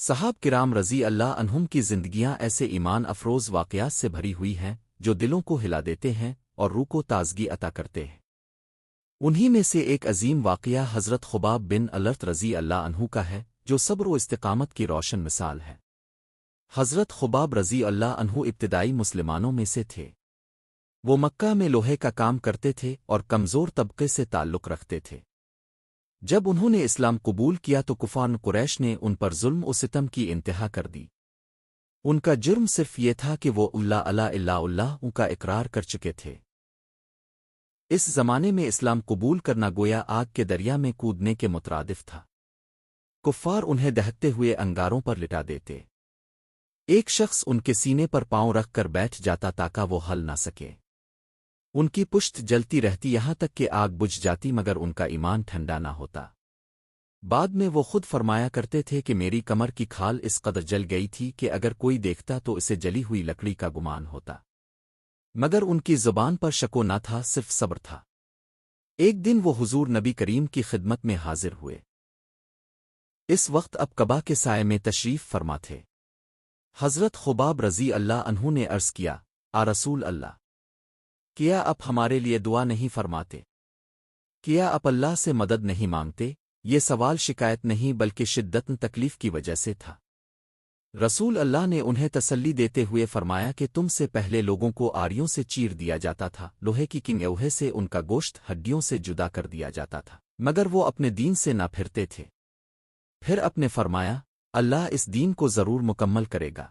صحاب کرام رضی اللہ عنہم کی زندگیاں ایسے ایمان افروز واقعات سے بھری ہوئی ہیں جو دلوں کو ہلا دیتے ہیں اور روح کو تازگی عطا کرتے ہیں۔ انہی میں سے ایک عظیم واقعہ حضرت خباب بن الرت رضی اللہ عنہ کا ہے جو صبر و استقامت کی روشن مثال ہے۔ حضرت خباب رضی اللہ عنہ ابتدائی مسلمانوں میں سے تھے۔ وہ مکہ میں لوہے کا کام کرتے تھے اور کمزور طبقے سے تعلق رکھتے تھے۔ جب انہوں نے اسلام قبول کیا تو کفار قریش نے ان پر ظلم و ستم کی انتہا کر دی۔ ان کا جرم صرف یہ تھا کہ وہ اللہ کا اقرار کر چکے تھے۔ اس زمانے میں اسلام قبول کرنا گویا آگ کے دریا میں کودنے کے مترادف تھا۔ کفار انہیں دہکتے ہوئے انگاروں پر لٹا دیتے۔ ایک شخص ان کے سینے پر پاؤں رکھ کر بیٹھ جاتا تاکہ وہ ہل نہ سکے۔ ان کی پشت جلتی رہتی یہاں تک کہ آگ بجھ جاتی مگر ان کا ایمان ٹھنڈا نہ ہوتا۔ بعد میں وہ خود فرمایا کرتے تھے کہ میری کمر کی کھال اس قدر جل گئی تھی کہ اگر کوئی دیکھتا تو اسے جلی ہوئی لکڑی کا گمان ہوتا، مگر ان کی زبان پر شکو نہ تھا، صرف صبر تھا۔ ایک دن وہ حضور نبی کریم کی خدمت میں حاضر ہوئے۔ اس وقت اب قبا کے سائے میں تشریف فرما تھے۔ حضرت خباب رضی اللہ عنہ نے عرض کیا، رسول اللہ، کیا آپ ہمارے لیے دعا نہیں فرماتے؟ کیا آپ اللہ سے مدد نہیں مانگتے؟ یہ سوال شکایت نہیں بلکہ شدت تکلیف کی وجہ سے تھا۔ رسول اللہ نے انہیں تسلی دیتے ہوئے فرمایا کہ تم سے پہلے لوگوں کو آریوں سے چیر دیا جاتا تھا، لوہے کی کنگوہے سے ان کا گوشت ہڈیوں سے جدا کر دیا جاتا تھا، مگر وہ اپنے دین سے نہ پھرتے تھے۔ پھر اپنے فرمایا، اللہ اس دین کو ضرور مکمل کرے گا،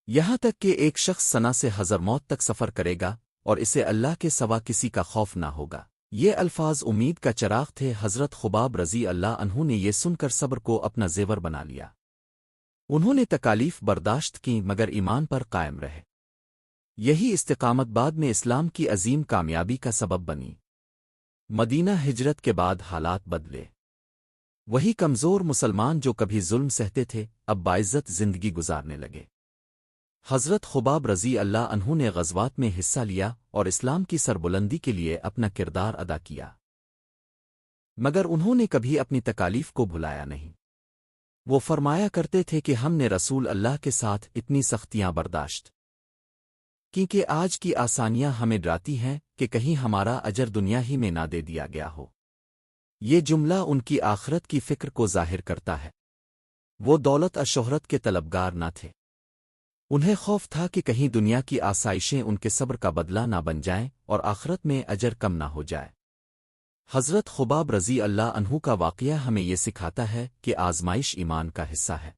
یہاں تک کہ ایک شخص ثنا سے حضرموت تک سفر کرے گا اور اسے اللہ کے سوا کسی کا خوف نہ ہوگا۔ یہ الفاظ امید کا چراغ تھے۔ حضرت خباب رضی اللہ عنہ نے یہ سن کر صبر کو اپنا زیور بنا لیا۔ انہوں نے تکالیف برداشت کی مگر ایمان پر قائم رہے۔ یہی استقامت بعد میں اسلام کی عظیم کامیابی کا سبب بنی۔ مدینہ ہجرت کے بعد حالات بدلے۔ وہی کمزور مسلمان جو کبھی ظلم سہتے تھے اب باعزت زندگی گزارنے لگے۔ حضرت خباب رضی اللہ عنہ نے غزوات میں حصہ لیا اور اسلام کی سربلندی کے لیے اپنا کردار ادا کیا، مگر انہوں نے کبھی اپنی تکالیف کو بھلایا نہیں۔ وہ فرمایا کرتے تھے کہ ہم نے رسول اللہ کے ساتھ اتنی سختیاں برداشت کیونکہ آج کی آسانیاں ہمیں ڈراتی ہیں کہ کہیں ہمارا اجر دنیا ہی میں نہ دے دیا گیا ہو۔ یہ جملہ ان کی آخرت کی فکر کو ظاہر کرتا ہے۔ وہ دولت اور شہرت کے طلبگار نہ تھے۔ انہیں خوف تھا کہ کہیں دنیا کی آسائشیں ان کے صبر کا بدلہ نہ بن جائیں اور آخرت میں اجر کم نہ ہو جائے۔ حضرت خباب رضی اللہ عنہ کا واقعہ ہمیں یہ سکھاتا ہے کہ آزمائش ایمان کا حصہ ہے۔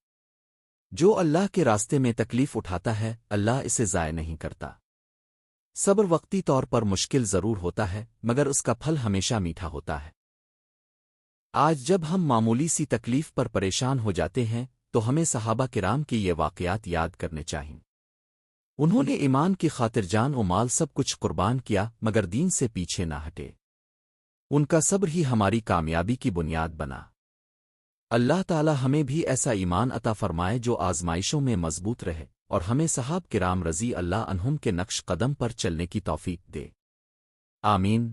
جو اللہ کے راستے میں تکلیف اٹھاتا ہے اللہ اسے ضائع نہیں کرتا۔ صبر وقتی طور پر مشکل ضرور ہوتا ہے مگر اس کا پھل ہمیشہ میٹھا ہوتا ہے۔ آج جب ہم معمولی سی تکلیف پر پریشان ہو جاتے ہیں تو ہمیں صحابہ کرام کی یہ واقعات یاد کرنے چاہئیں۔ انہوں نے ایمان کی خاطر جان و مال سب کچھ قربان کیا مگر دین سے پیچھے نہ ہٹے۔ ان کا صبر ہی ہماری کامیابی کی بنیاد بنا۔ اللہ تعالی ہمیں بھی ایسا ایمان عطا فرمائے جو آزمائشوں میں مضبوط رہے اور ہمیں صحابہ کرام رضی اللہ عنہم کے نقش قدم پر چلنے کی توفیق دے۔ آمین۔